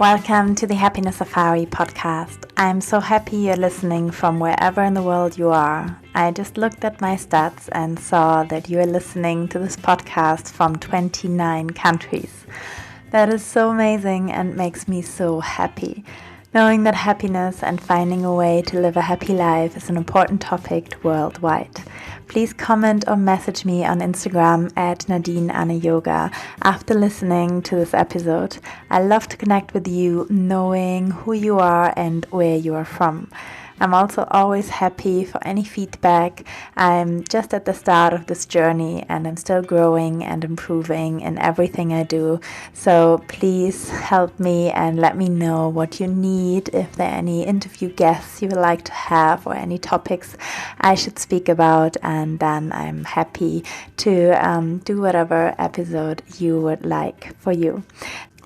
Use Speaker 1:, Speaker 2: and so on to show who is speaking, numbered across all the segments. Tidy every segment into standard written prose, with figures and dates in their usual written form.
Speaker 1: Welcome to the Happiness Safari podcast. I'm so happy you're listening from wherever in the world you are. I just looked at my stats and saw that you are listening to this podcast from 29 countries. That is so amazing and makes me so happy. Knowing that happiness and finding a way to live a happy life is an important topic worldwide. Please comment or message me on Instagram at Nadine Anna Yoga after listening to this episode. I love to connect with you, knowing who you are and where you are from. I'm also always happy for any feedback. I'm just at the start of this journey and I'm still growing and improving in everything I do. So please help me and let me know what you need, if there are any interview guests you would like to have or any topics I should speak about. And then I'm happy to do whatever episode you would like for you.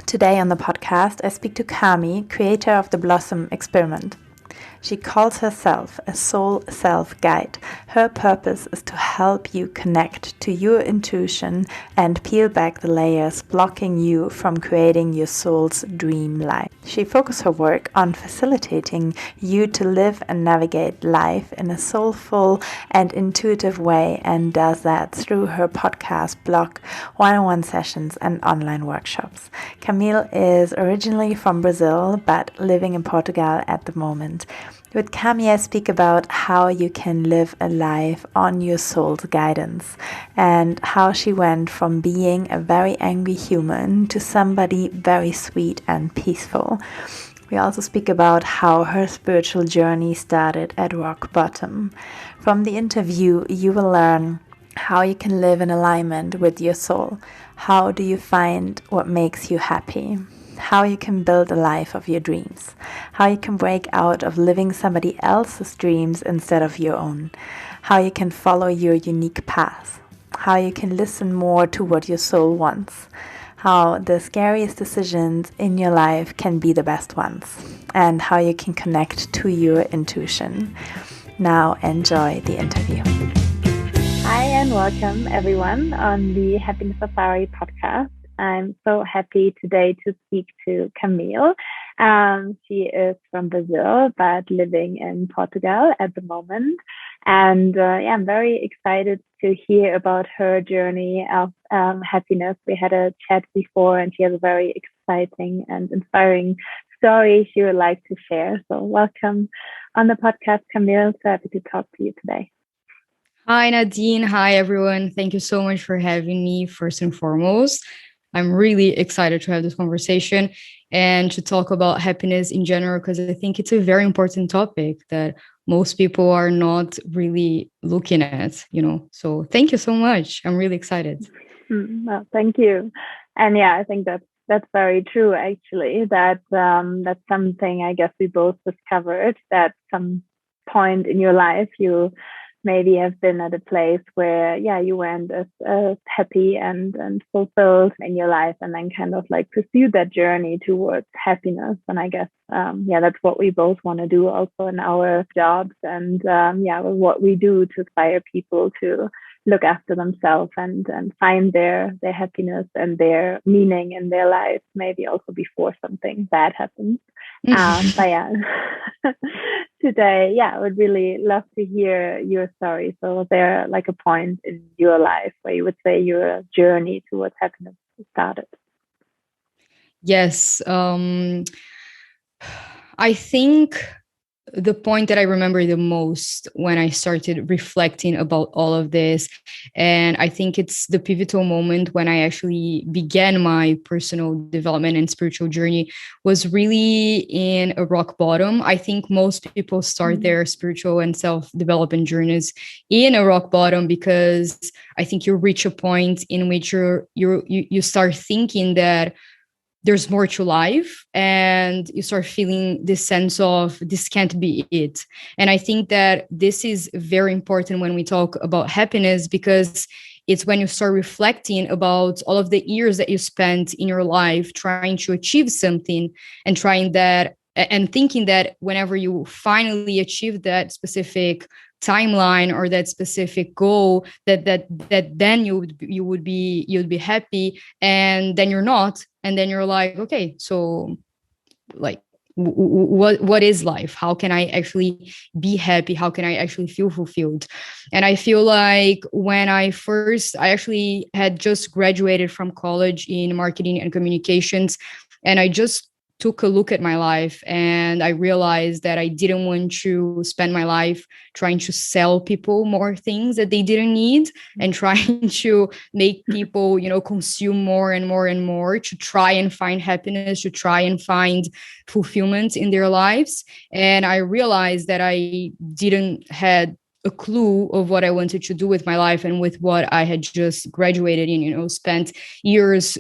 Speaker 1: Today on the podcast, I speak to Cami, creator of the Blossom Experiment. She calls herself a soul self guide. Her purpose is to help you connect to your intuition and peel back the layers blocking you from creating your soul's dream life. She focuses her work on facilitating you to live and navigate life in a soulful and intuitive way, and does that through her podcast, blog, one-on-one sessions and online workshops. Camile is originally from Brazil but living in Portugal at the moment. With Cami, I speak about how you can live a life on your soul's guidance and how she went from being a very angry human to somebody very sweet and peaceful. We also speak about how her spiritual journey started at rock bottom. From the interview, you will learn how you can live in alignment with your soul. How do you find what makes you happy? How you can build a life of your dreams, how you can break out of living somebody else's dreams instead of your own, how you can follow your unique path, how you can listen more to what your soul wants, how the scariest decisions in your life can be the best ones, and how you can connect to your intuition. Now enjoy the interview. Hi and welcome everyone on the Happiness Safari podcast. I'm so happy today to speak to Camile. She is from Brazil, but living in Portugal at the moment. And I'm very excited to hear about her journey of happiness. We had a chat before and she has a very exciting and inspiring story she would like to share. So welcome on the podcast, Camile. So happy to talk to you today.
Speaker 2: Hi, Nadine. Hi, everyone. Thank you so much for having me, first and foremost. I'm really excited to have this conversation and to talk about happiness in general, because I think it's a very important topic that most people are not really looking at, So thank you so much. I'm really excited.
Speaker 1: Well, thank you. And I think that's very true, actually, that that's something I guess we both discovered, that some point in your life you maybe have been at a place where, you weren't as happy and fulfilled in your life, and then kind of like pursue that journey towards happiness. And I guess, that's what we both want to do also in our jobs and, what we do to inspire people to look after themselves and find their happiness and their meaning in their life, maybe also before something bad happens. Today, I would really love to hear your story. So was there like a point in your life where you would say your journey towards happiness started?
Speaker 2: Yes. I think the point that I remember the most when I started reflecting about all of this, and I think it's the pivotal moment when I actually began my personal development and spiritual journey, was really in a rock bottom. I think most people start their spiritual and self-development journeys in a rock bottom, because I think you reach a point in which you start thinking that there's more to life, and you start feeling this sense of this can't be it. And I think that this is very important when we talk about happiness, because it's when you start reflecting about all of the years that you spent in your life trying to achieve something and thinking that whenever you finally achieve that specific timeline or that specific goal, that then you'd be happy, and then you're not, and then you're like, okay, so like what is life? How can I actually be happy? How can I actually feel fulfilled? And I feel like when I actually had just graduated from college in marketing and communications, and I just took a look at my life, and I realized that I didn't want to spend my life trying to sell people more things that they didn't need, and trying to make people, consume more and more and more to try and find happiness, to try and find fulfillment in their lives. And I realized that I didn't had a clue of what I wanted to do with my life and with what I had just graduated in, spent years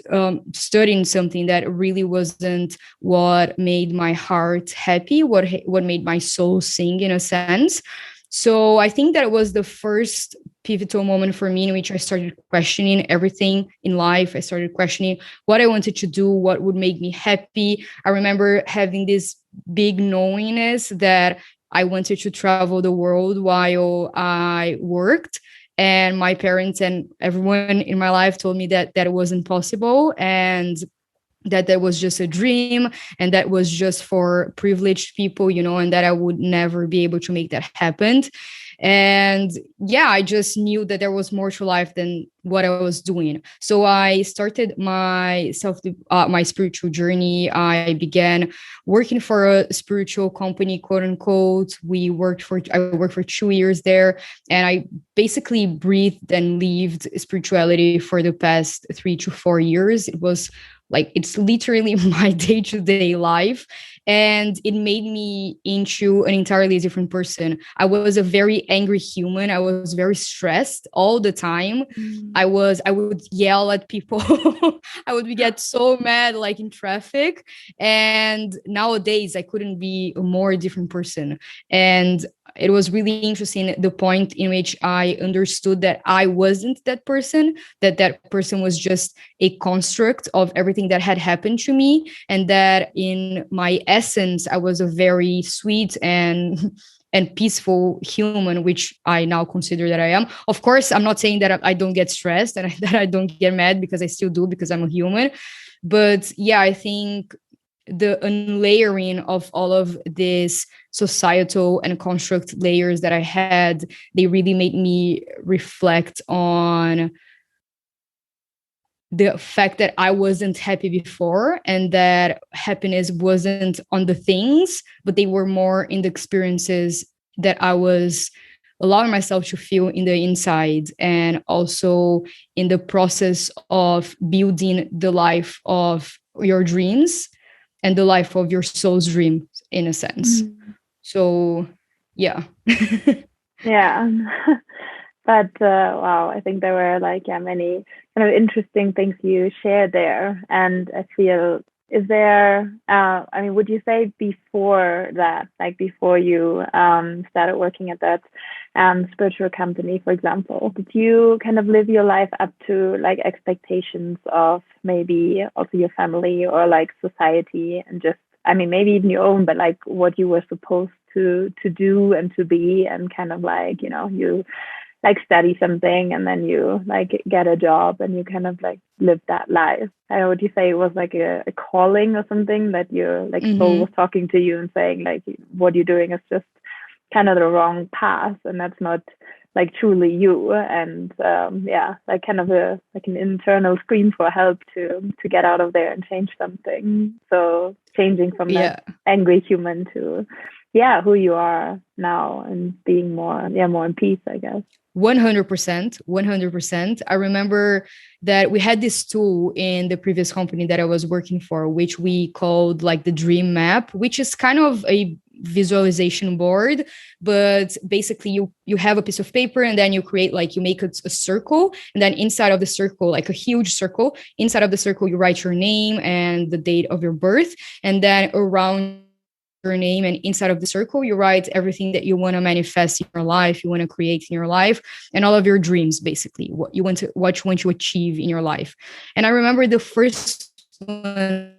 Speaker 2: studying something that really wasn't what made my heart happy, what made my soul sing, in a sense. So I think that it was the first pivotal moment for me in which I started questioning everything in life. I started questioning what I wanted to do, what would make me happy. I remember having this big knowingness that I wanted to travel the world while I worked. And my parents and everyone in my life told me that it wasn't possible, and that was just a dream, and that was just for privileged people, and that I would never be able to make that happen. And yeah, I just knew that there was more to life than what I was doing. So I started my spiritual journey. I began working for a spiritual company, quote unquote. I worked for 2 years there, and I basically breathed and lived spirituality for the past 3 to 4 years. It was like, it's literally my day-to-day life. And it made me into an entirely different person. I was a very angry human. I was very stressed all the time. I would yell at people. I would get so mad, like in traffic. And nowadays I couldn't be a more different person. And it was really interesting, the point in which I understood that I wasn't that person, that person was just a construct of everything that had happened to me, and that in my essence, I was a very sweet and peaceful human, which I now consider that I am. Of course, I'm not saying that I don't get stressed and that I don't get mad, because I still do, because I'm a human. But yeah, I think the unlayering of all of these societal and construct layers that I had, they really made me reflect on the fact that I wasn't happy before, and that happiness wasn't on the things, but they were more in the experiences that I was allowing myself to feel in the inside, and also in the process of building the life of your dreams and the life of your soul's dream, in a sense. So yeah.
Speaker 3: Yeah. But wow, I think there were many kind of interesting things you shared there. And I feel, is there, would you say before that, like before you started working at that spiritual company, for example, did you kind of live your life up to like expectations of maybe also your family or like society, and just, maybe even your own, but like what you were supposed to do and to be, and kind of like, you like study something and then you like get a job and you kind of like live that life? Would you say it was like a calling or something, that your like soul was talking to you and saying like what you're doing is just kind of the wrong path, and that's not like truly you? And like kind of like an internal scream for help to get out of there and change something. So changing from that angry human to who you are now, and being more in peace, I guess.
Speaker 2: 100%. I remember that we had this tool in the previous company that I was working for, which we called like the dream map, which is kind of a visualization board, but basically you have a piece of paper, and then you make a circle, and then inside of the circle, like a huge circle, inside of the circle, you write your name and the date of your birth, and then around your name and inside of the circle, you write everything that you want to manifest in your life, you want to create in your life, and all of your dreams, basically what you want to achieve in your life. And I remember the first one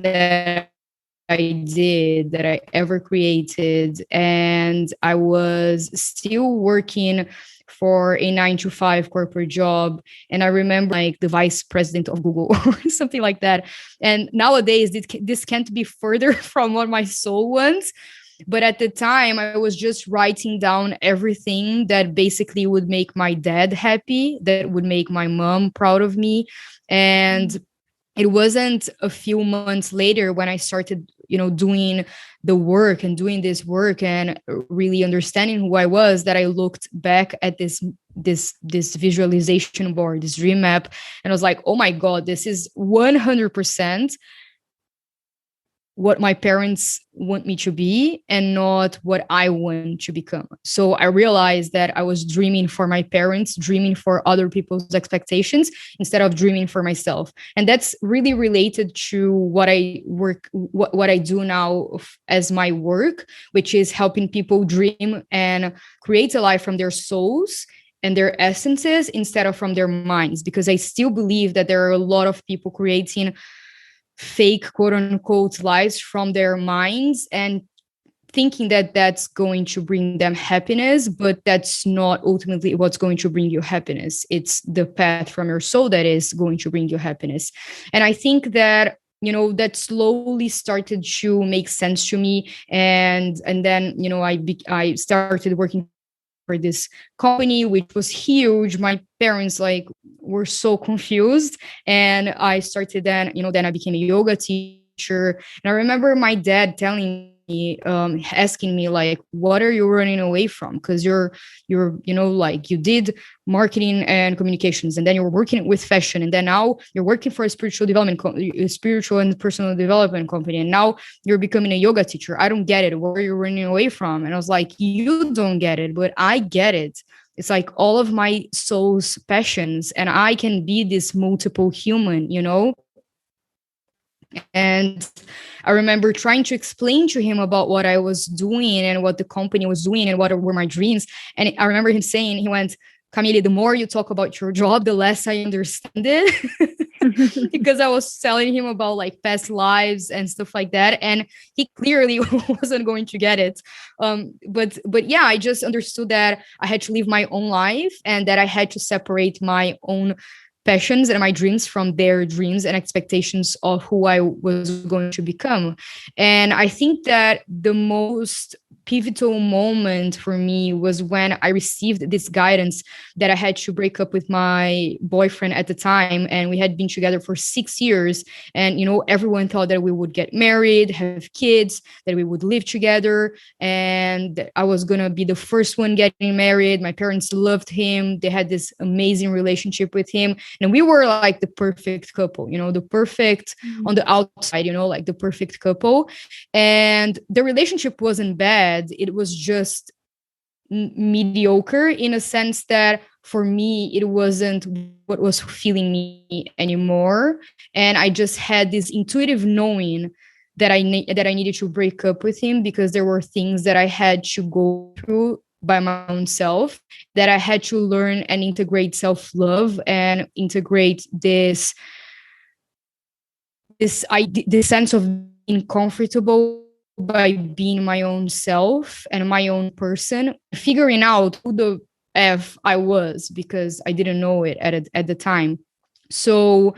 Speaker 2: that I did, that I ever created. And I was still working for a 9 to 5 corporate job. And I remember like the vice president of Google or something like that. And nowadays, this can't be further from what my soul wants. But at the time, I was just writing down everything that basically would make my dad happy, that would make my mom proud of me. And it wasn't a few months later when I started, doing the work and doing this work and really understanding who I was, that I looked back at this visualization board, this dream map, and I was like, oh my God, this is 100% what my parents want me to be and not what I want to become. So I realized that I was dreaming for my parents, dreaming for other people's expectations instead of dreaming for myself. And that's really related to what I do now as my work, which is helping people dream and create a life from their souls and their essences instead of from their minds. Because I still believe that there are a lot of people creating fake quote unquote lives from their minds and thinking that that's going to bring them happiness, but that's not ultimately what's going to bring you happiness. It's the path from your soul that is going to bring you happiness. And I think that that slowly started to make sense to me, and then I started working for this company, which was huge. My parents were so confused, and I started then I became a yoga teacher. And I remember my dad telling me, asking me what are you running away from? Because you're you did marketing and communications, and then you were working with fashion, and then now you're working for a spiritual and personal development company, and now you're becoming a yoga teacher. I don't get it. What are you running away from? And I was like, you don't get it, but I get it. It's like all of my soul's passions, and I can be this multiple human, And I remember trying to explain to him about what I was doing and what the company was doing and what were my dreams. And I remember him saying, he went, Camille, the more you talk about your job, the less I understand it. Because I was telling him about past lives and stuff like that. And he clearly wasn't going to get it. But yeah, I just understood that I had to live my own life and that I had to separate my own passions and my dreams from their dreams and expectations of who I was going to become. And I think that the most pivotal moment for me was when I received this guidance that I had to break up with my boyfriend at the time. And we had been together for 6 years. And, everyone thought that we would get married, have kids, that we would live together. And I was going to be the first one getting married. My parents loved him. They had this amazing relationship with him. And we were the perfect couple, the perfect on the outside, the perfect couple. And the relationship wasn't bad. It was just mediocre in a sense that for me, it wasn't what was fulfilling me anymore. And I just had this intuitive knowing that I needed to break up with him because there were things that I had to go through by my own self, that I had to learn and integrate self-love and integrate this sense of being comfortable by being my own self and my own person, figuring out who the F I was, because I didn't know it at the time. So,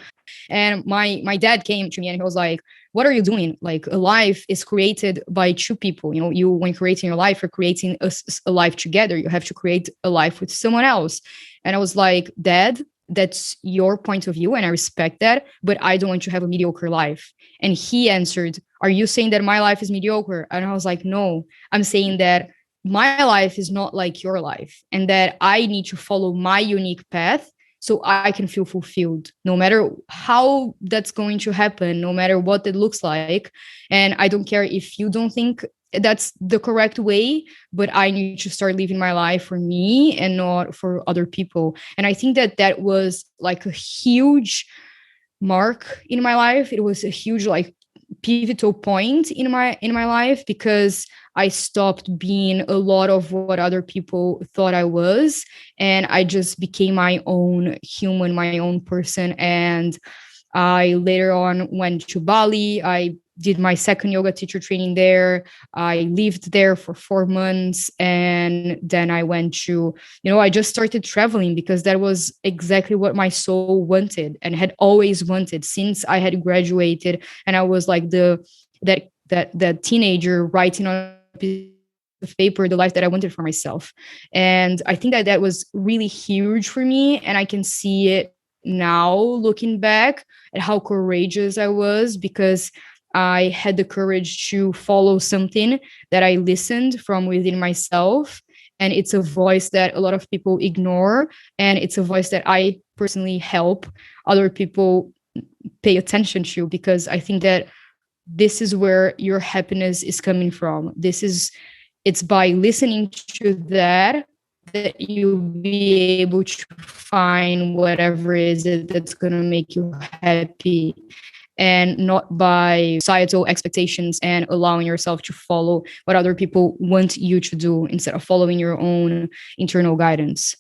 Speaker 2: and my dad came to me and he was like, what are you doing? A life is created by two people. You, when creating your life, you're creating a life together. You have to create a life with someone else. And I was like, Dad, that's your point of view and I respect that, but I don't want to have a mediocre life. And he answered, are you saying that my life is mediocre? And I was like, no, I'm saying that my life is not like your life and that I need to follow my unique path so I can feel fulfilled, no matter how that's going to happen, no matter what it looks like. And I don't care if you don't think that's the correct way, but I need to start living my life for me and not for other people. And I think that was a huge mark in my life. It was a huge pivotal point in my life, because I stopped being a lot of what other people thought I was, and I just became my own human, my own person. And I later on went to Bali. I did my second yoga teacher training there. I lived there for 4 months. And then I went to, I just started traveling because that was exactly what my soul wanted and had always wanted since I had graduated. And I was like that teenager writing on a piece of paper the life that I wanted for myself. And I think that was really huge for me. And I can see it now looking back at how courageous I was, because I had the courage to follow something that I listened from within myself. And it's a voice that a lot of people ignore. And it's a voice that I personally help other people pay attention to, because I think that this is where your happiness is coming from. It's by listening to that you'll be able to find whatever it is that's going to make you happy, and not by societal expectations and allowing yourself to follow what other people want you to do instead of following your own internal guidance.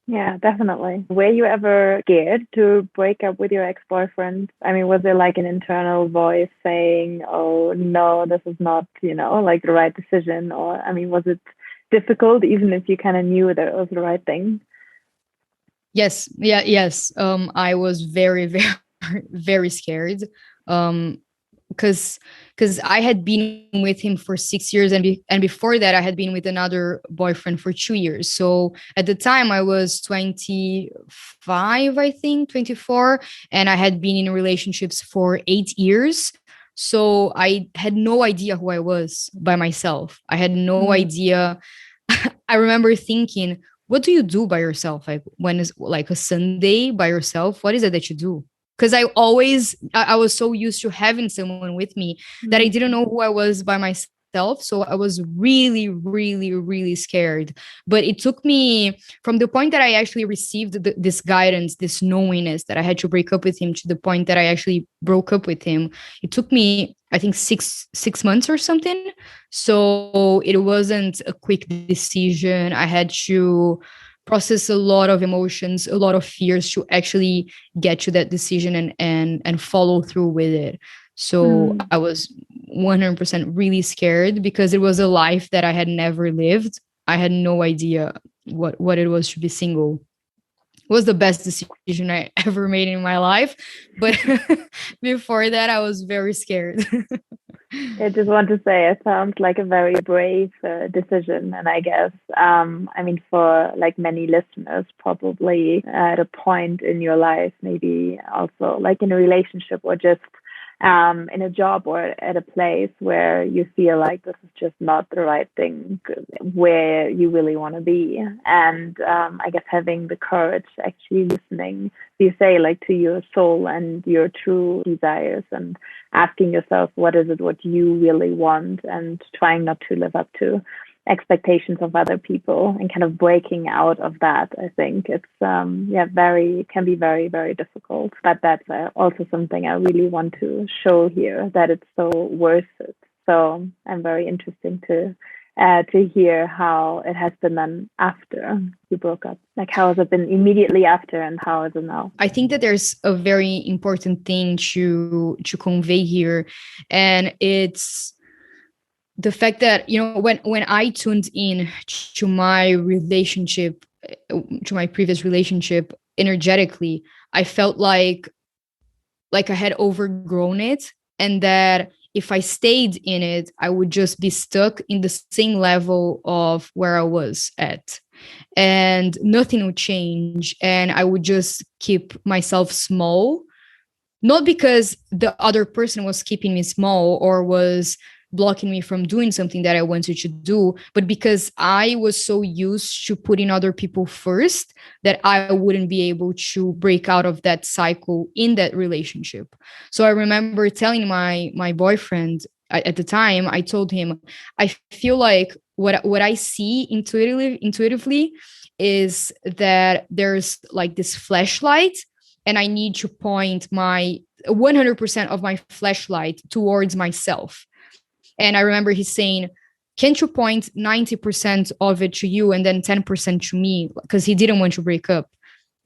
Speaker 3: Yeah, definitely. Were you ever scared to break up with your ex-boyfriend? I mean, was there like an internal voice saying, oh, no, this is not, like the right decision? Or, I mean, was it difficult, even if you kind of knew that it was the right thing?
Speaker 2: Yes. Yeah. Yes. I was very, very, very scared. Because I had been with him for 6 years, and before that I had been with another boyfriend for 2 years. So at the time I was 25, I think 24, and I had been in relationships for 8 years. So I had no idea who I was by myself. I had no idea. I remember thinking, what do you do by yourself? Like, when is like a Sunday by yourself? What is it that you do? Because I was so used to having someone with me that I didn't know who I was by myself. So I was really, really, really scared. But it took me from the point that I actually received this guidance, this knowingness that I had to break up with him, to the point that I actually broke up with him. It took me, I think, six months or something. So it wasn't a quick decision. I had to process a lot of emotions, a lot of fears to actually get to that decision and follow through with it. So I was 100% really scared, because it was a life that I had never lived. I had no idea what it was to be single. It was the best decision I ever made in my life. But before that, I was very scared.
Speaker 3: I just want to say it sounds like a very brave decision. And I guess, I mean, for like many listeners, probably at a point in your life, maybe also like in a relationship, or just in a job or at a place where you feel like this is just not the right thing where you really want to be. And I guess having the courage, actually listening, you say, like, to your soul and your true desires, and asking yourself, what is it what you really want, and trying not to live up to expectations of other people, and kind of breaking out of that. I think it's can be very, very difficult, but that's also something I really want to show here, that it's so worth it. So I'm very interested to hear how it has been then after you broke up. Like, how has it been immediately after, and how is it now?
Speaker 2: I think that there's a very important thing to convey here, and it's the fact that, when I tuned in to my relationship, to my previous relationship energetically, I felt like I had overgrown it, and that if I stayed in it, I would just be stuck in the same level of where I was at, and nothing would change, and I would just keep myself small, not because the other person was keeping me small or was blocking me from doing something that I wanted to do, but because I was so used to putting other people first that I wouldn't be able to break out of that cycle in that relationship. So I remember telling my boyfriend at the time, I told him, I feel like what I see intuitively is that there's like this flashlight, and I need to point my 100% of my flashlight towards myself. And I remember he saying, can't you point 90% of it to you and then 10% to me? Because he didn't want to break up.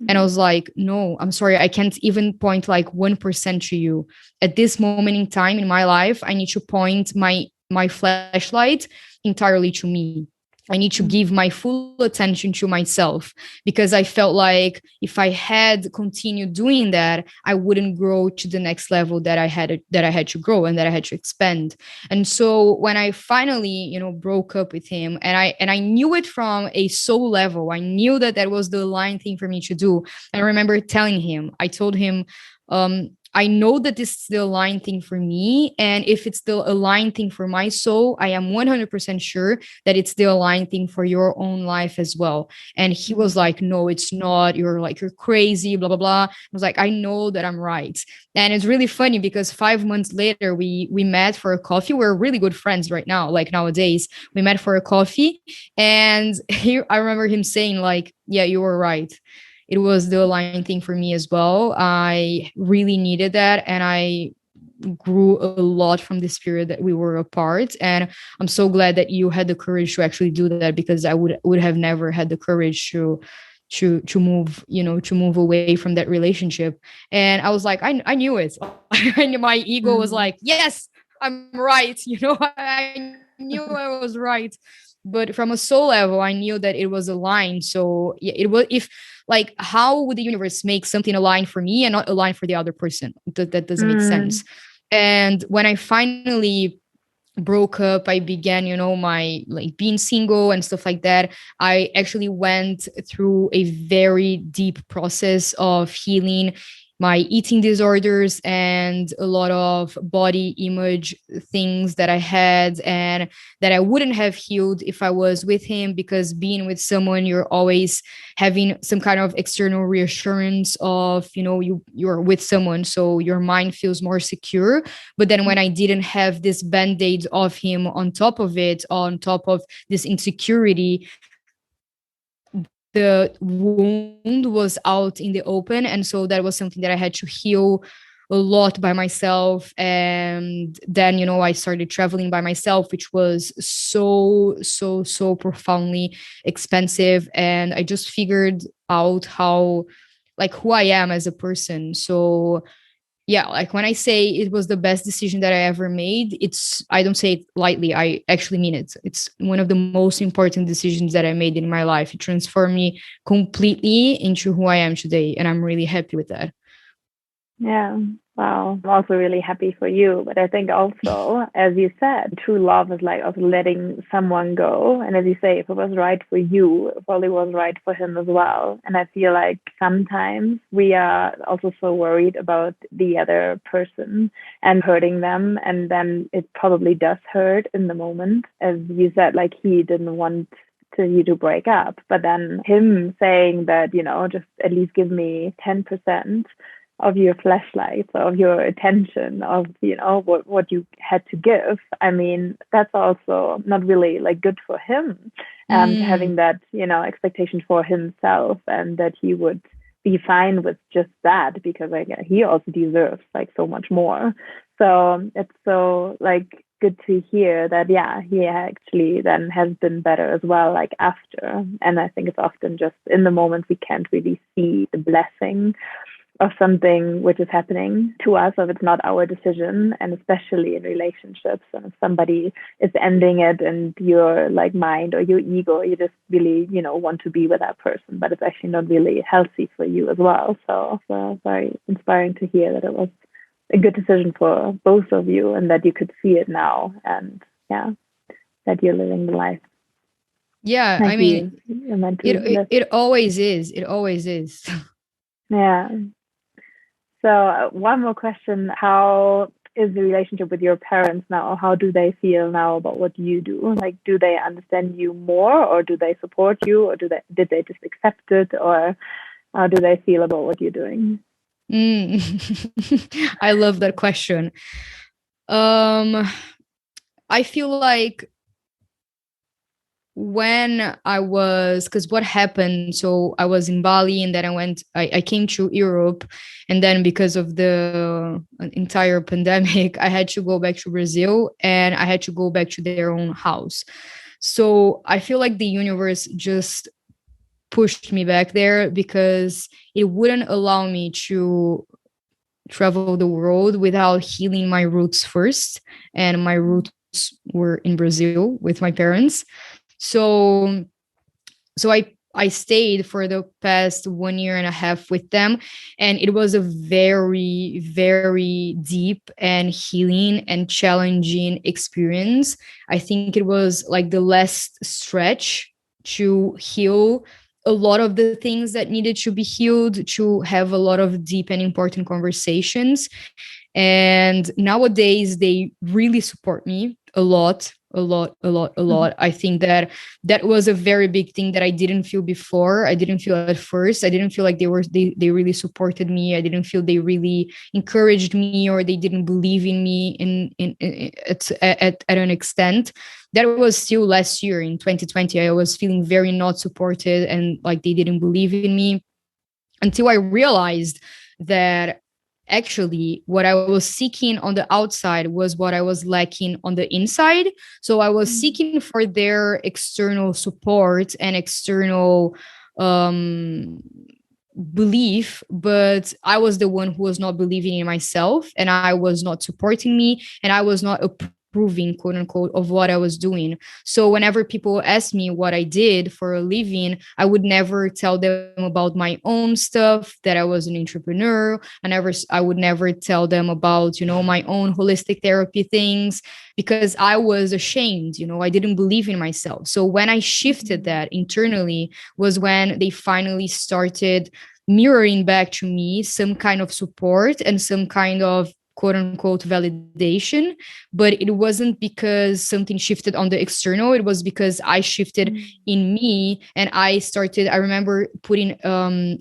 Speaker 2: And I was like, no, I'm sorry. I can't even point like 1% to you. At this moment in time in my life, I need to point my flashlight entirely to me. I need to give my full attention to myself, because I felt like if I had continued doing that, I wouldn't grow to the next level that I had to grow and that I had to expand. And so when I finally, broke up with him, and I knew it from a soul level, I knew that that was the aligned thing for me to do. I remember telling him, I told him, I know that this is the aligned thing for me. And if it's the aligned thing for my soul, I am 100% sure that it's the aligned thing for your own life as well. And he was like, no, it's not. You're crazy, blah, blah, blah. I was like, I know that I'm right. And it's really funny because 5 months later, we met for a coffee. We're really good friends right now. Like nowadays, we met for a coffee. And I remember him saying like, yeah, you were right. It was the aligned thing for me as well. I really needed that. And I grew a lot from this period that we were apart. And I'm so glad that you had the courage to actually do that, because I would have never had the courage to move, to move away from that relationship. And I was like, I knew it. And my ego was like, yes, I'm right. I knew I was right. But from a soul level, I knew that it was aligned. So yeah, it was, if like, how would the universe make something aligned for me and not aligned for the other person? That doesn't make sense. And when I finally broke up, I began, my like being single and stuff like that. I actually went through a very deep process of healing my eating disorders and a lot of body image things that I had and that I wouldn't have healed if I was with him, because being with someone, you're always having some kind of external reassurance of, you're with someone, so your mind feels more secure. But then when I didn't have this band-aid of him on top of it, on top of this insecurity, the wound was out in the open. And so that was something that I had to heal a lot by myself. And then, I started traveling by myself, which was so profoundly expensive. And I just figured out how, like, who I am as a person. So yeah, like when I say it was the best decision that I ever made, I don't say it lightly. I actually mean it. It's one of the most important decisions that I made in my life. It transformed me completely into who I am today. And I'm really happy with that.
Speaker 3: Yeah. Wow. I'm also really happy for you. But I think also, as you said, true love is like also letting someone go. And as you say, if it was right for you, it probably was right for him as well. And I feel like sometimes we are also so worried about the other person and hurting them. And then it probably does hurt in the moment. As you said, like he didn't want you to break up. But then him saying that, just at least give me 10% of your flashlight, of your attention, of what you had to give. I mean, that's also not really like good for him, having that expectation for himself, and that he would be fine with just that, because like he also deserves like so much more. So it's so like good to hear that he actually then has been better as well, like after. And I think it's often just in the moment we can't really see the blessing of something which is happening to us, if it's not our decision, and especially in relationships. And if somebody is ending it and your like mind or your ego, you just really, want to be with that person, but it's actually not really healthy for you as well. So very inspiring to hear that it was a good decision for both of you, and that you could see it now, and that you're living the life.
Speaker 2: Yeah,
Speaker 3: like
Speaker 2: I mean, it always is. It always is.
Speaker 3: Yeah. So one more question. How is the relationship with your parents now? How do they feel now about what you do? Like, do they understand you more, or do they support you, or did they just accept it, or how do they feel about what you're doing?
Speaker 2: I love that question. I feel like when because what happened, so I was in Bali, and then I came to Europe, and then because of the entire pandemic, I had to go back to Brazil, and I had to go back to their own house. So I feel like the universe just pushed me back there, because it wouldn't allow me to travel the world without healing my roots first. And my roots were in Brazil with my parents. So I stayed for the past 1.5 years with them. And it was a very, very deep and healing and challenging experience. I think it was like the last stretch to heal a lot of the things that needed to be healed, to have a lot of deep and important conversations. And nowadays they really support me a lot, a lot, a lot, a lot. I think that that was a very big thing that I didn't feel before. I didn't feel at first. I didn't feel like they really supported me. I didn't feel they really encouraged me, or they didn't believe in me at an extent. That was still last year in 2020. I was feeling very not supported, and like they didn't believe in me, until I realized that actually what I was seeking on the outside was what I was lacking on the inside. So I was seeking for their external support and external belief, but I was the one who was not believing in myself, and I was not supporting me, and I was not approving, quote unquote, of what I was doing. So whenever people asked me what I did for a living, I would never tell them about my own stuff, that I was an entrepreneur. I would never tell them about, my own holistic therapy things, because I was ashamed, I didn't believe in myself. So when I shifted that internally was when they finally started mirroring back to me some kind of support and some kind of quote unquote validation. But it wasn't because something shifted on the external. It was because I shifted in me, and I remember putting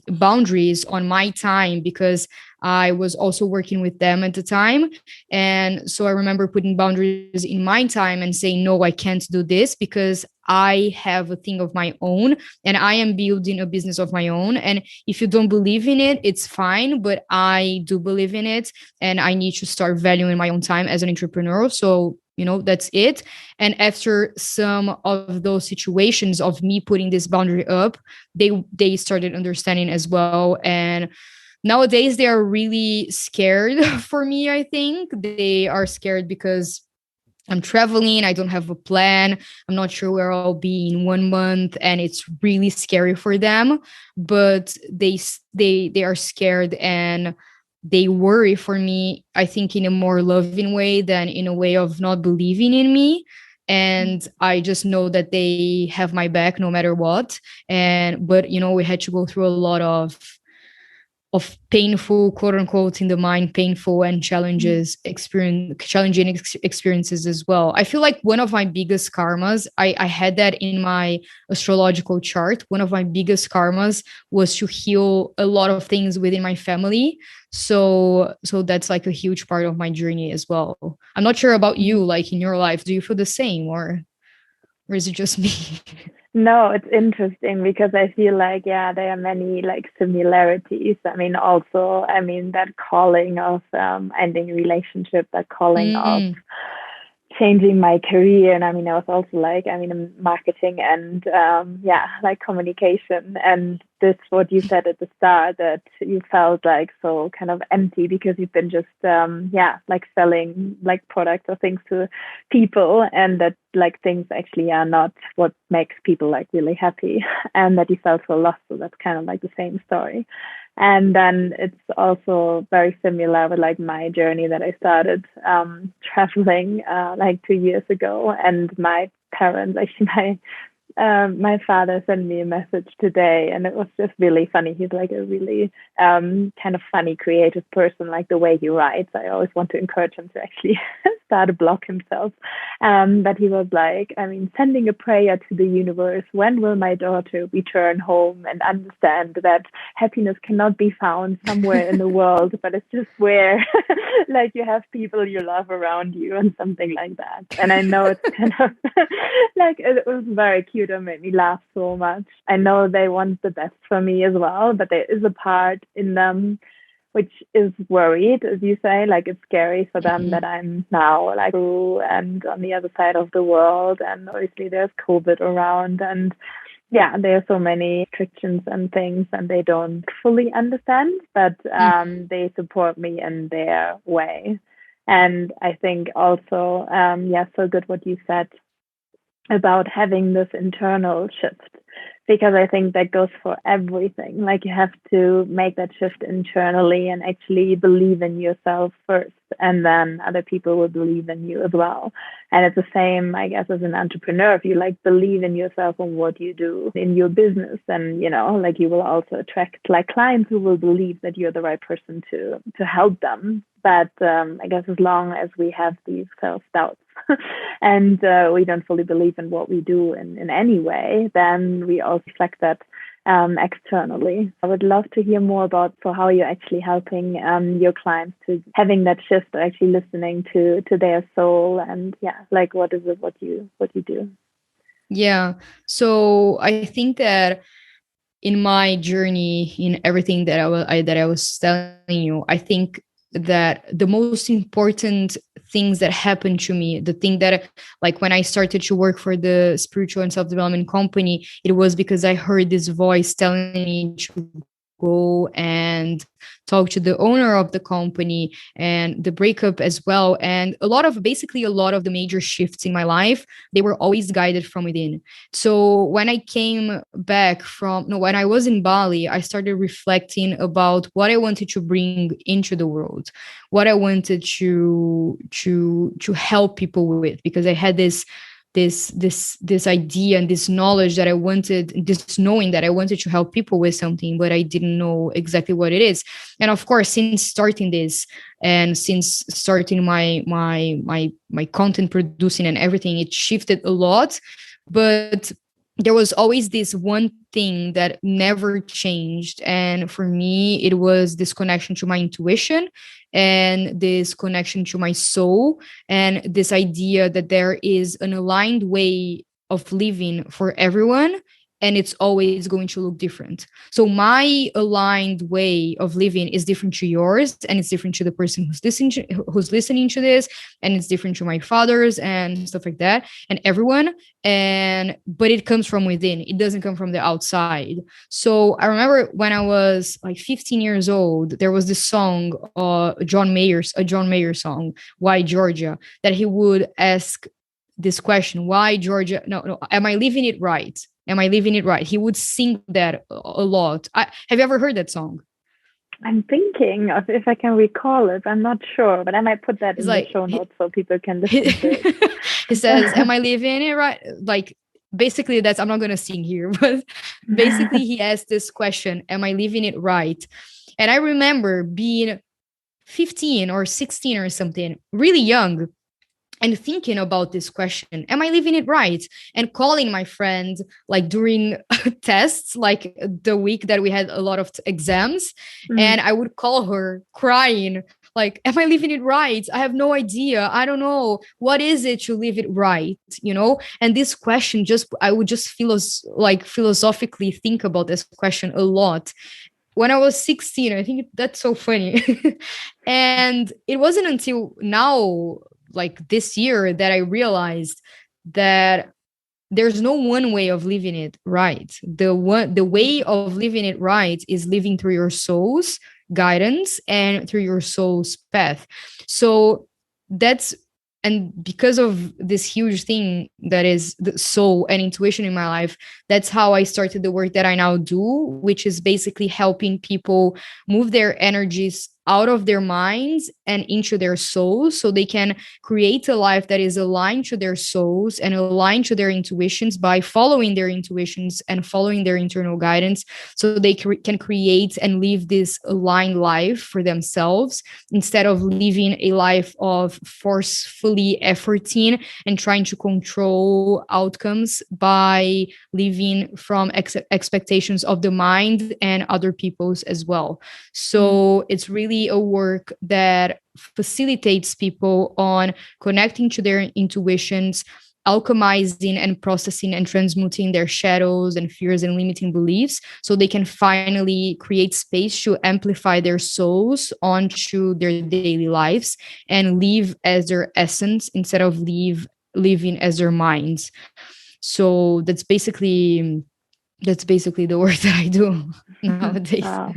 Speaker 2: boundaries on my time, because I was also working with them at the time. And so I remember putting boundaries in my time and saying, no, I can't do this, because I have a thing of my own, and I am building a business of my own. And if you don't believe in it, it's fine, but I do believe in it, and I need to start valuing my own time as an entrepreneur. So, that's it. And after some of those situations of me putting this boundary up, they started understanding as well. And nowadays they are really scared for me. I think they are scared because I'm traveling. I don't have a plan. I'm not sure where I'll be in 1 month, and it's really scary for them. But they are scared, and they worry for me, I think, in a more loving way than in a way of not believing in me. And I just know that they have my back no matter what. But we had to go through a lot of painful, quote unquote, in the mind, painful and challenging experiences as well. I feel like one of my biggest karmas, I had that in my astrological chart. One of my biggest karmas was to heal a lot of things within my family. So that's like a huge part of my journey as well. I'm not sure about you, like in your life, do you feel the same, or is it just me?
Speaker 3: No, it's interesting because I feel like, there are many like similarities. Also, that calling of ending a relationship, that calling of changing my career. And I was also like, in marketing and like communication. And this, what you said at the start, that you felt like so kind of empty because you've been just like selling like products or things to people, and that like things actually are not what makes people like really happy, and that you felt so lost. So that's kind of like the same story. And then it's also very similar with like my journey that I started traveling like 2 years ago. And my parents, actually my father sent me a message today, and it was just really funny. He's like a really kind of funny, creative person, like the way he writes. I always want to encourage him to actually start a blog himself. But he was like, sending a prayer to the universe. When will my daughter return home and understand that happiness cannot be found somewhere in the world, but it's just where like you have people you love around you and something like that. And I know it's kind of like, it was very cute and made me laugh so much. I know they want the best for me as well, but there is a part in them which is worried, as you say, like it's scary for them that I'm now like through and on the other side of the world. And obviously there's COVID around, and yeah, there are so many restrictions and things, and they don't fully understand, but they support me in their way. And I think also, yeah, so good what you said about having this internal shift, because I think that goes for everything. Like you have to make that shift internally and actually believe in yourself first, and then other people will believe in you as well. And it's the same, I guess, as an entrepreneur. If you like believe in yourself and what you do in your business, then like you will also attract like clients who will believe that you're the right person to help them. But I guess as long as we have these self doubts and we don't fully believe in what we do in any way, then we also reflect that externally. I would love to hear more about how you're actually helping your clients to having that shift, or actually listening to their soul, and yeah, like what is it what you do?
Speaker 2: Yeah. So I think that in my journey, in everything that I was telling you, I think that the most important things that happened to me, the thing that, like, when I started to work for the spiritual and self-development company, it was because I heard this voice telling me to go and talk to the owner of the company, and the breakup as well, and a lot of the major shifts in my life, they were always guided from within. So when I came back from, no, when I was in Bali, I started reflecting about what I wanted to bring into the world, what I wanted to help people with, because I had this idea and this knowledge that I wanted, this knowing that I wanted to help people with something, but I didn't know exactly what it is. And of course, since starting this, and since starting my content producing and everything, it shifted a lot. But there was always this one thing that never changed. And for me, it was this connection to my intuition and this connection to my soul, and this idea that there is an aligned way of living for everyone, and it's always going to look different. So my aligned way of living is different to yours, and it's different to the person who's listening to this, and it's different to my father's and stuff like that, and everyone. But it comes from within. It doesn't come from the outside. So I remember when I was like 15 years old, there was this song, a John Mayer song, "Why Georgia," that he would ask this question: why Georgia? No, am I living it right? Am I living it right? He would sing that a lot. Have you ever heard that song?
Speaker 3: I'm thinking of if I can recall it. I'm not sure, but I might put that in the show notes so people can listen to it.
Speaker 2: He says, "Am I living it right?" Like, basically, that's, I'm not going to sing here, but basically he asked this question: am I living it right? And I remember being 15 or 16 or something, really young, and thinking about this question, am I living it right? And calling my friend, like during tests, like the week that we had a lot of exams, and I would call her crying, like, am I living it right? I have no idea. I don't know. What is it to live it right? And this question, I would just philosophically think about this question a lot. When I was 16, I think that's so funny. And it wasn't until now, like this year, that I realized that there's no one way of living it right. The way of living it right is living through your soul's guidance and through your soul's path. So and because of this huge thing that is the soul and intuition in my life, that's how I started the work that I now do, which is basically helping people move their energies out of their minds and into their souls, so they can create a life that is aligned to their souls and aligned to their intuitions by following their intuitions and following their internal guidance, so they can create and live this aligned life for themselves, instead of living a life of forcefully efforting and trying to control outcomes by living from expectations of the mind and other people's as well. So it's really a work that facilitates people on connecting to their intuitions, alchemizing and processing and transmuting their shadows and fears and limiting beliefs, so they can finally create space to amplify their souls onto their daily lives and live as their essence instead of living as their minds. So that's basically That's basically the work that I do nowadays.
Speaker 3: Wow.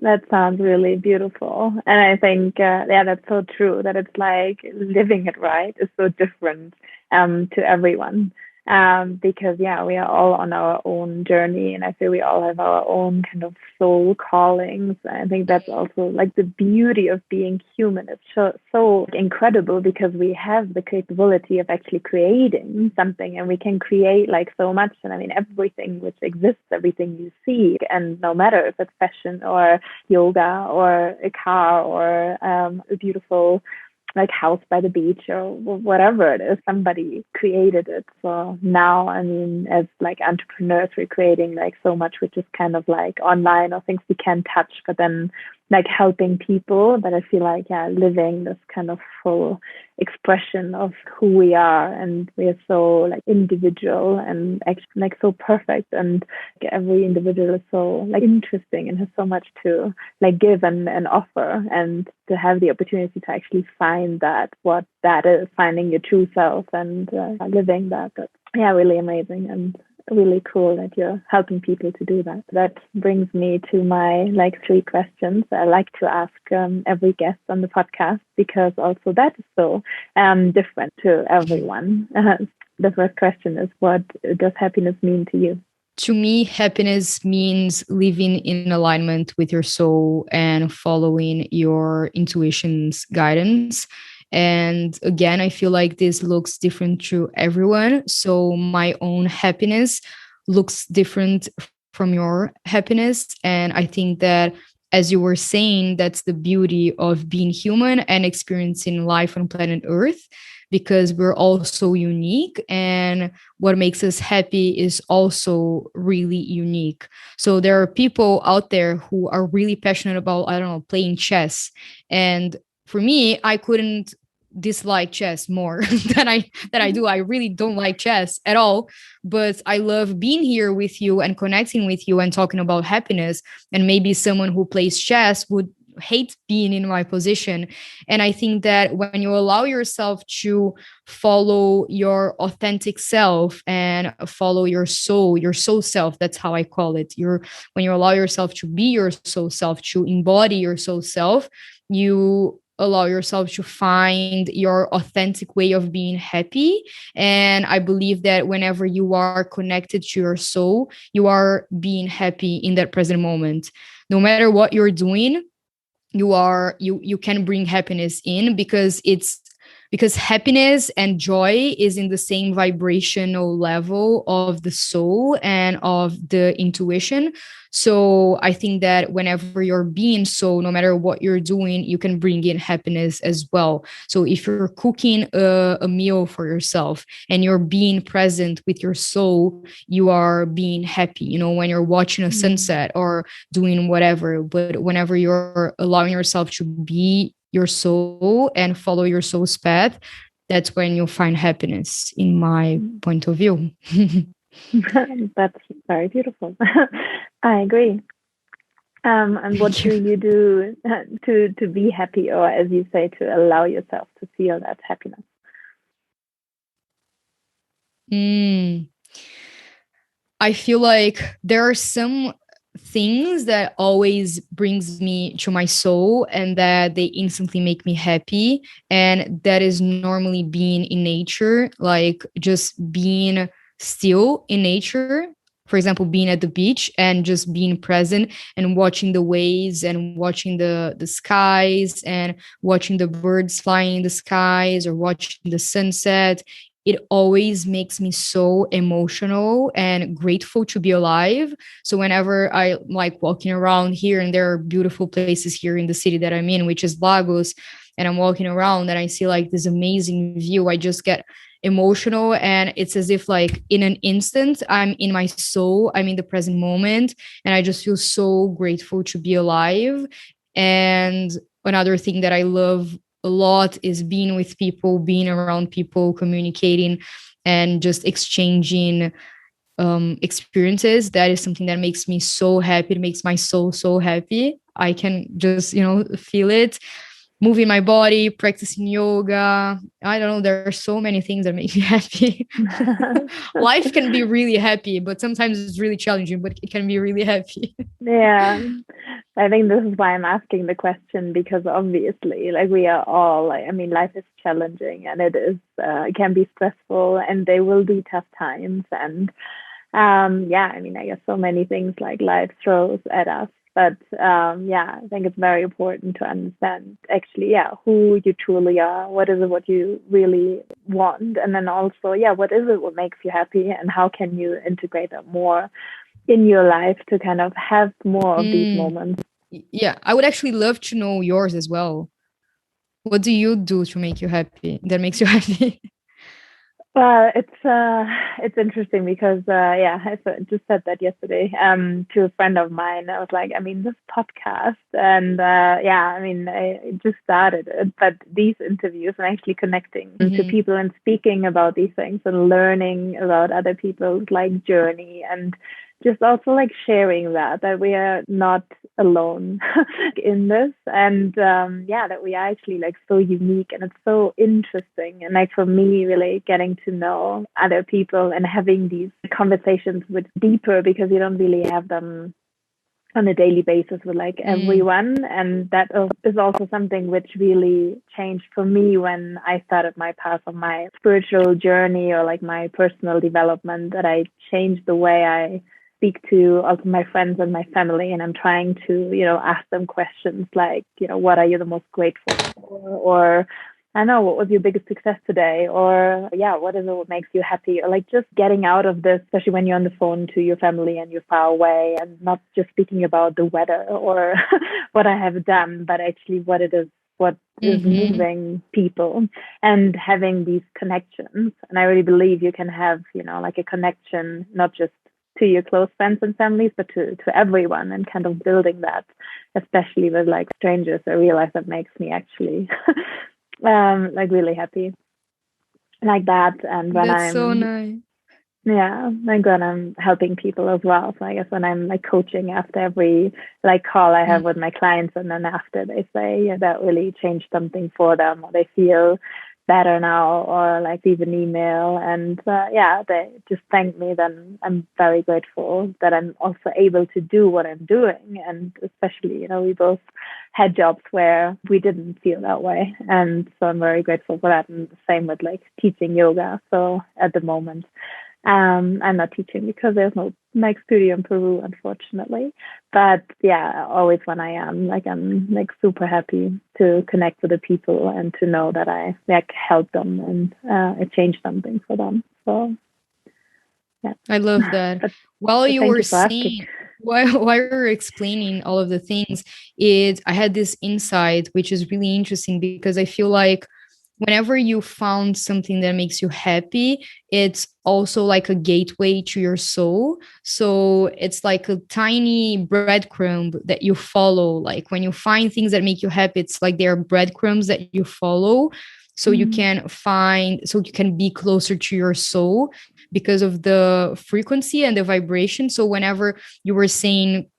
Speaker 3: That sounds really beautiful. And I think, that's so true, that it's like living it right is so different to everyone. Because, we are all on our own journey, and I feel we all have our own kind of soul callings. I think that's also like the beauty of being human. It's so incredible because we have the capability of actually creating something, and we can create like so much. And I mean, everything which exists, everything you see, and no matter if it's fashion or yoga or a car or a beautiful like house by the beach or whatever it is, somebody created it. So now, I mean, as like entrepreneurs, we're creating like so much which is kind of like online or things we can touch, but then like helping people. But I feel like, living this kind of full expression of who we are, and we are so like individual and actually like so perfect, and every individual is so like interesting and has so much to like give and offer, and to have the opportunity to actually find that, what that is, finding your true self and living that. That's really amazing and really cool that you're helping people to do that. That brings me to my like 3 questions I like to ask every guest on the podcast, because also that is so different to everyone. The first question is, what does happiness mean to you?
Speaker 2: To me, happiness means living in alignment with your soul and following your intuition's guidance. And again, I feel like this looks different to everyone. So my own happiness looks different from your happiness. And I think that, as you were saying, that's the beauty of being human and experiencing life on planet Earth, because we're all so unique, and what makes us happy is also really unique. So there are people out there who are really passionate about, I don't know, playing chess. And for me, I couldn't dislike chess more than I do. I really don't like chess at all, but I love being here with you and connecting with you and talking about happiness. And maybe someone who plays chess would hate being in my position. And I think that when you allow yourself to follow your authentic self and follow your soul self, that's how I call it. When you allow yourself to be your soul self, to embody your soul self, you allow yourself to find your authentic way of being happy. And I believe that whenever you are connected to your soul, you are being happy in that present moment. No matter what you're doing, you can bring happiness in, because happiness and joy is in the same vibrational level of the soul and of the intuition. So I think that whenever you're being soul, no matter what you're doing, you can bring in happiness as well. So if you're cooking a meal for yourself and you're being present with your soul, you are being happy, when you're watching a sunset or doing whatever. But whenever you're allowing yourself to be your soul and follow your soul's path, that's when you'll find happiness, in my point of view.
Speaker 3: That's very beautiful. I agree. And what do you do to be happy, or as you say, to allow yourself to feel that happiness?
Speaker 2: I feel like there are some things that always brings me to my soul and that they instantly make me happy, and that is normally being in nature, like just being still in nature. For example, being at the beach and just being present and watching the waves and watching the skies and watching the birds flying in the skies or watching the sunset. It always makes me so emotional and grateful to be alive. So whenever I like walking around here, and there are beautiful places here in the city that I'm in, which is Lagos, and I'm walking around and I see like this amazing view, I just get emotional, and it's as if like in an instant I'm in my soul, I'm in the present moment, and I just feel so grateful to be alive. And another thing that I love a lot is being with people, being around people, communicating, and just exchanging experiences. That is something that makes me so happy. It makes my soul so happy. I can just feel it. moving my body, practicing yoga. I don't know. There are so many things that make me happy. Life can be really happy, but sometimes it's really challenging, but it can be really happy.
Speaker 3: Yeah, I think this is why I'm asking the question, because obviously, like, we are all, like, I mean, life is challenging, and it can be stressful, and there will be tough times. And yeah, I mean, I guess so many things like life throws at us. But yeah, I think it's very important to understand actually, yeah, who you truly are, what is it what you really want, and then also, yeah, what is it what makes you happy, and how can you integrate that more in your life to kind of have more of these moments.
Speaker 2: Yeah, I would actually love to know yours as well. What do you do to make you happy? That makes you happy?
Speaker 3: Well, it's interesting because yeah, just said that yesterday to a friend of mine. I was like, I mean, this podcast, and yeah, I mean, I just started it, but these interviews and actually connecting to people and speaking about these things and learning about other people's like journey, and just also like sharing that we are not alone in this, and yeah, that we are actually like so unique, and it's so interesting. And like for me, really getting to know other people and having these conversations with deeper, because you don't really have them on a daily basis with like everyone. And that is also something which really changed for me when I started my path of my spiritual journey, or like my personal development, that I changed the way I speak to also my friends and my family, and I'm trying to, ask them questions like, what are you the most grateful for? Or I don't know, what was your biggest success today? Or yeah, what is it what makes you happy? Or like just getting out of this, especially when you're on the phone to your family and you're far away, and not just speaking about the weather or what I have done, but actually what it is, what is moving people, and having these connections. And I really believe you can have, like a connection, not just to your close friends and families, but to everyone, and kind of building that, especially with like strangers. I realize that makes me actually like really happy like that. And when
Speaker 2: That's
Speaker 3: I'm
Speaker 2: so nice.
Speaker 3: yeah, like when I'm helping people as well. So I guess when I'm like coaching after every like call I have with my clients, and then after they say, yeah, that really changed something for them, or they feel better now, or like leave an email, and yeah, they just thank me, then I'm very grateful that I'm also able to do what I'm doing. And especially, we both had jobs where we didn't feel that way, and so I'm very grateful for that. And the same with like teaching yoga. So at the moment, I'm not teaching because there's no like studio in Peru, unfortunately. But yeah, always when I am, like, I'm like super happy to connect with the people and to know that I like help them, and it changed something for them. So yeah,
Speaker 2: I love that.
Speaker 3: but
Speaker 2: While you
Speaker 3: thank
Speaker 2: were
Speaker 3: you for asking.
Speaker 2: saying, while you were explaining all of the things, I had this insight, which is really interesting, because I feel like whenever you found something that makes you happy, it's also like a gateway to your soul. So it's like a tiny breadcrumb that you follow. Like when you find things that make you happy, it's like they are breadcrumbs that you follow. So you can be closer to your soul because of the frequency and the vibration. So whenever you were saying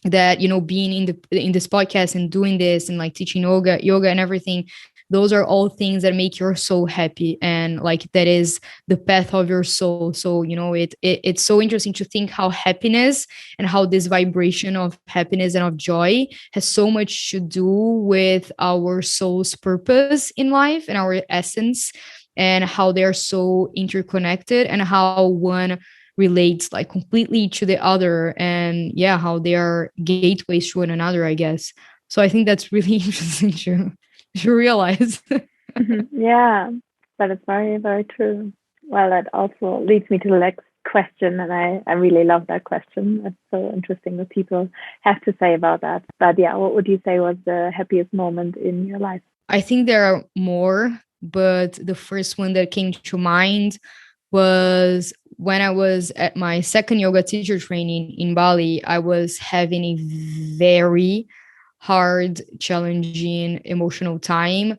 Speaker 2: that, being in this podcast and doing this and like teaching yoga and everything, those are all things that make your soul happy, and like that is the path of your soul. So it's so interesting to think how happiness and how this vibration of happiness and of joy has so much to do with our soul's purpose in life and our essence, and how they're so interconnected, and how one relates like completely to the other, and yeah, how they are gateways to one another, I guess. So I think that's really interesting to realize.
Speaker 3: Yeah, that is very, very true. Well, that also leads me to the next question, and I really love that question. It's so interesting what people have to say about that. But yeah, what would you say was the happiest moment in your life?
Speaker 2: I think there are more, but the first one that came to mind was when I was at my second yoga teacher training in Bali. I was having a very hard, challenging, emotional time.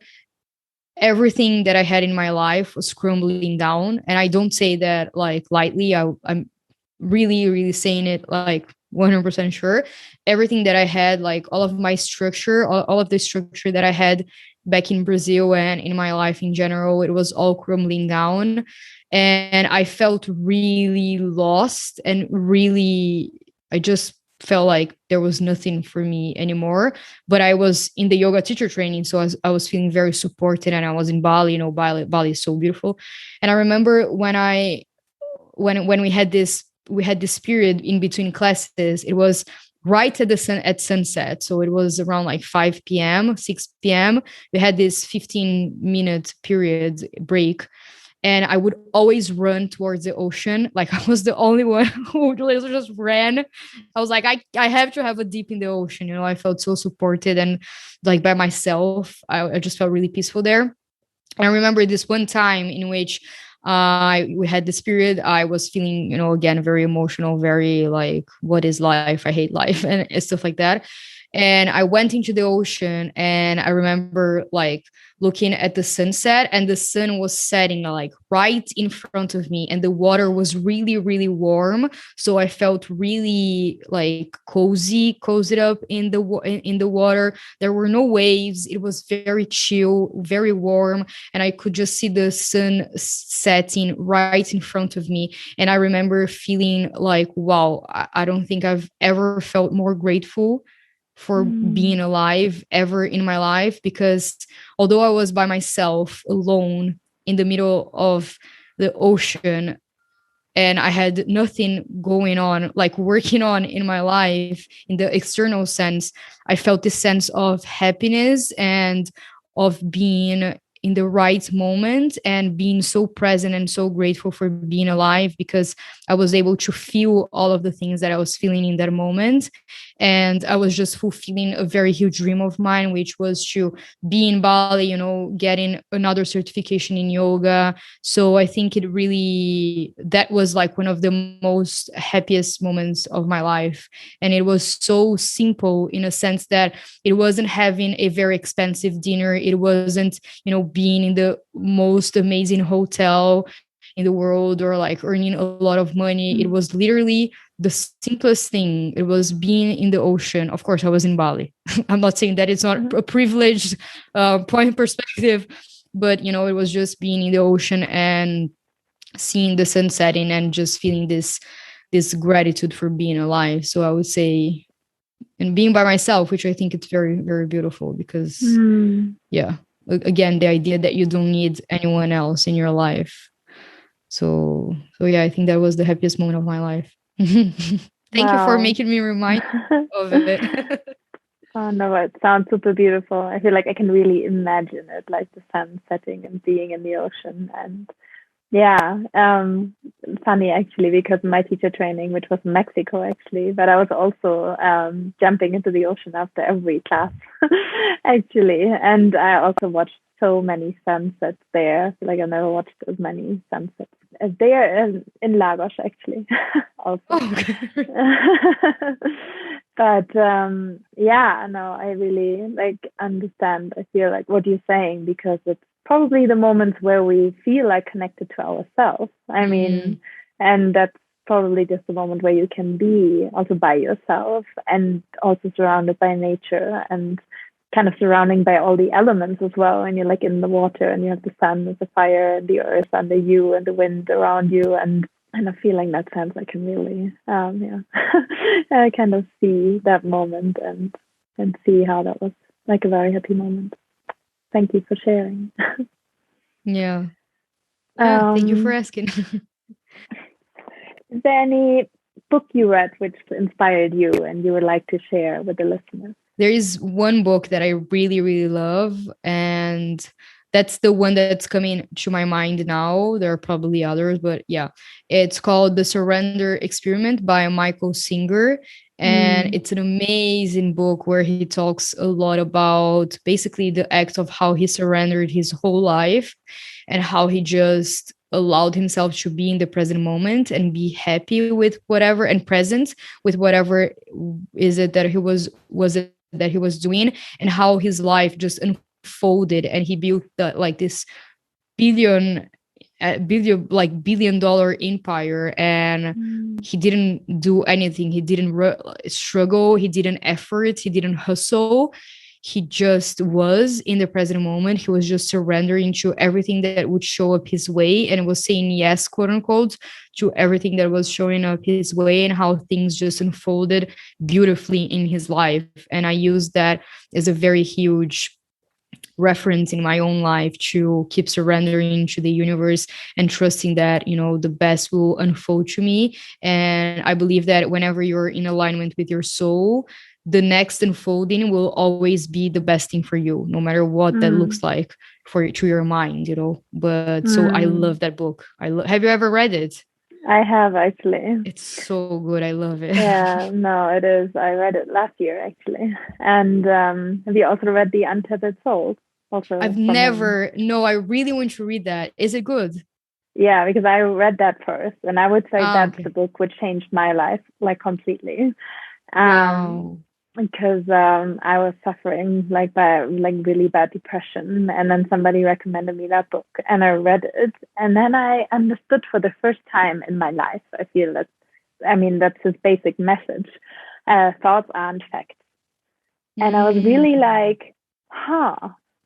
Speaker 2: Everything that I had in my life was crumbling down. And I don't say that like lightly. I'm really, really saying it like 100% sure. Everything that I had, like all of my structure, all of the structure that I had back in Brazil and in my life in general, it was all crumbling down. And I felt really lost and really, I just felt like there was nothing for me anymore. But I was in the yoga teacher training, so I was feeling very supported, and I was in Bali. You know, Bali is so beautiful. And I remember when we had this period in between classes. It was right at sunset, so it was around like 5 p.m., 6 p.m. We had this 15-minute period break, and I would always run towards the ocean. Like I was the only one who would just ran. I was like, I have to have a dip in the ocean. You know, I felt so supported and like by myself. I just felt really peaceful there. And I remember this one time in which we had this period. I was feeling, you know, again, very emotional, very like, what is life? I hate life and stuff like that. And I went into the ocean, and I remember like looking at the sunset, and the sun was setting like right in front of me, and the water was really, really warm. So I felt really like cozied up in the water. There were no waves. It was very chill, very warm, and I could just see the sun setting right in front of me. And I remember feeling like, wow, I don't think I've ever felt more grateful for being alive ever in my life, because although I was by myself alone in the middle of the ocean and I had nothing going on, like working on in my life in the external sense, I felt this sense of happiness and of being in the right moment and being so present and so grateful for being alive, because I was able to feel all of the things that I was feeling in that moment. And I was just fulfilling a very huge dream of mine, which was to be in Bali, you know, getting another certification in yoga. So I think that was like one of the most happiest moments of my life. And it was so simple in a sense that it wasn't having a very expensive dinner. It wasn't, you know, being in the most amazing hotel in the world or like earning a lot of money. It was literally the simplest thing. It was being in the ocean. Of course, I was in Bali. I'm not saying that it's not a privileged point perspective, but, you know, it was just being in the ocean and seeing the sun setting and just feeling this gratitude for being alive. So I would say, and being by myself, which I think it's very, very beautiful, because yeah, again, the idea that you don't need anyone else in your life. So yeah, I think that was the happiest moment of my life. Thank you for making me remind of it.
Speaker 3: Oh no, it sounds super beautiful. I feel like I can really imagine it, like the sun setting and being in the ocean. And yeah, funny actually, because my teacher training, which was in Mexico actually, but I was also jumping into the ocean after every class actually. And I also watched so many sunsets there. I feel like I never watched as many sunsets as there in Lagos actually also. But yeah, no, I really like understand. I feel like what you're saying, because it's probably the moments where we feel like connected to ourselves. I mean, and that's probably just the moment where you can be also by yourself and also surrounded by nature and kind of surrounding by all the elements as well. And you're like in the water and you have the sun, the fire, and the earth under you and the wind around you. And a feeling that sense, I can really, I kind of see that moment and see how that was like a very happy moment. Thank you for sharing.
Speaker 2: Yeah. Thank you for asking.
Speaker 3: Is there any book you read which inspired you and you would like to share with the listeners?
Speaker 2: There is one book that I really, really love, and that's the one that's coming to my mind now. There are probably others, but yeah, it's called The Surrender Experiment by Michael Singer. And it's an amazing book where he talks a lot about basically the act of how he surrendered his whole life and how he just allowed himself to be in the present moment and be happy with whatever and present with whatever is it that he was doing, and how his life just unfolded and he built like this billion a billion dollar empire, and he didn't do anything. He didn't struggle. He didn't effort. He didn't hustle. He just was in the present moment. He was just surrendering to everything that would show up his way, and was saying yes, quote unquote, to everything that was showing up his way, and how things just unfolded beautifully in his life. And I use that as a very huge reference in my own life, to keep surrendering to the universe and trusting that, you know, the best will unfold to me. And I believe that whenever you're in alignment with your soul, the next unfolding will always be the best thing for you, no matter what that looks like to your mind, you know. But so I love that book. Have you ever read it?
Speaker 3: I have, actually.
Speaker 2: It's so good. I love it.
Speaker 3: Yeah, no, it is. I read it last year, actually. And have you also read The Untethered Soul? Also,
Speaker 2: I've never. No, I really want to read that. Is it good?
Speaker 3: Yeah, because I read that first, and I would say that's
Speaker 2: okay.
Speaker 3: the book which changed my life, like, completely.
Speaker 2: Wow.
Speaker 3: Because I was suffering by really bad depression, and then somebody recommended me that book, and I read it, and then I understood for the first time in my life. I feel that's his basic message. Thoughts aren't facts, and I was really like, huh.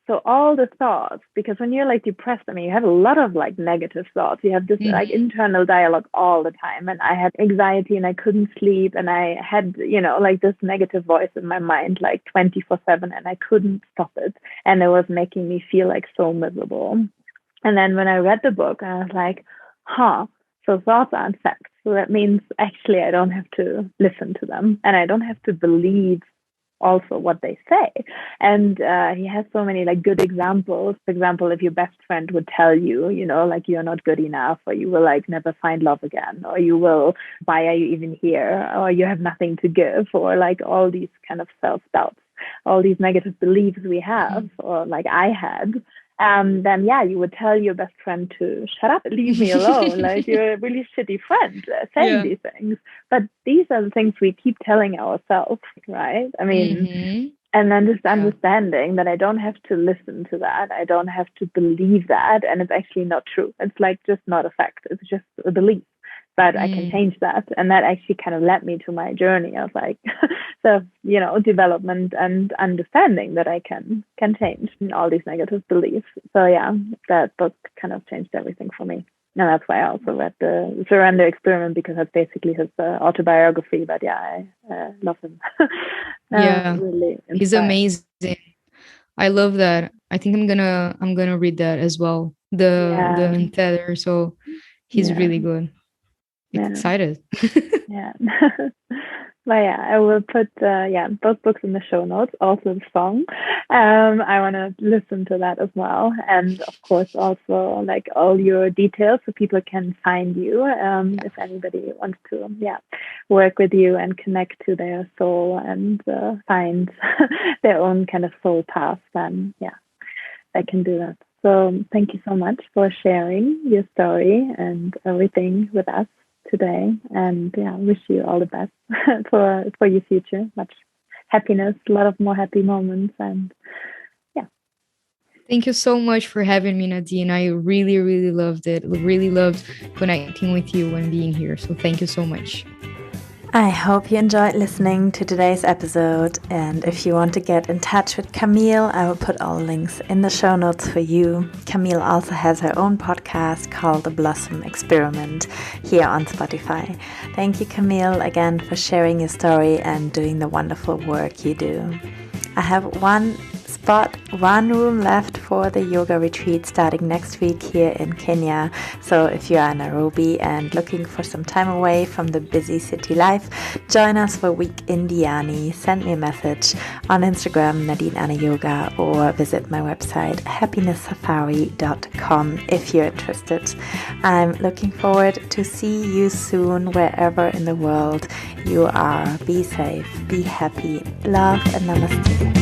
Speaker 3: So all the thoughts, because when you're depressed, you have a lot of negative thoughts. You have this internal dialogue all the time. And I had anxiety and I couldn't sleep. And I had, this negative voice in my mind, 24/7, and I couldn't stop it. And it was making me feel so miserable. And then when I read the book, I was like, huh, so thoughts aren't facts. So that means actually I don't have to listen to them, and I don't have to believe also what they say. And he has so many good examples. For example, if your best friend would tell you, you're not good enough, or you will never find love again, or you will, why are you even here, or you have nothing to give, or all these kind of self-doubts, all these negative beliefs we have, or I had, then you would tell your best friend to shut up and leave me alone. You're a really shitty friend saying these things. But these are the things we keep telling ourselves, right? And then this understanding that I don't have to listen to that. I don't have to believe that. And it's actually not true. It's just not a fact. It's just a belief. But I can change that. And that actually kind of led me to my journey of development and understanding that I can change all these negative beliefs. So yeah, that book kind of changed everything for me. And that's why I also read the Surrender Experiment, because that's basically his autobiography. But yeah, I love him.
Speaker 2: Really he's amazing. I love that. I think I'm gonna read that as well. The Untethered. So he's really good. Excited.
Speaker 3: Yeah. But yeah, I will put both books in the show notes, also the song. I want to listen to that as well, and of course also all your details so people can find you if anybody wants to work with you and connect to their soul and find their own kind of soul path. Then they can do that. So thank you so much for sharing your story and everything with us today, and wish you all the best for your future. Much happiness, a lot of more happy moments, and
Speaker 2: thank you so much for having me, Nadine. I really, really loved it. Really loved connecting with you and being here. So thank you so much.
Speaker 1: I hope you enjoyed listening to today's episode, and if you want to get in touch with Camile, I will put all links in the show notes for you. Camile also has her own podcast called The Blossom Experiment here on Spotify. Thank you, Camile, again for sharing your story and doing the wonderful work you do. I have one room left for the yoga retreat starting next week here in Kenya. So if you are in Nairobi and looking for some time away from the busy city life, join us for a week in Diani. Send me a message on Instagram, Nadine Anna Yoga, or visit my website, happiness-safari.com if you're interested. I'm looking forward to see you soon wherever in the world you are. Be safe, be happy, love, and namaste.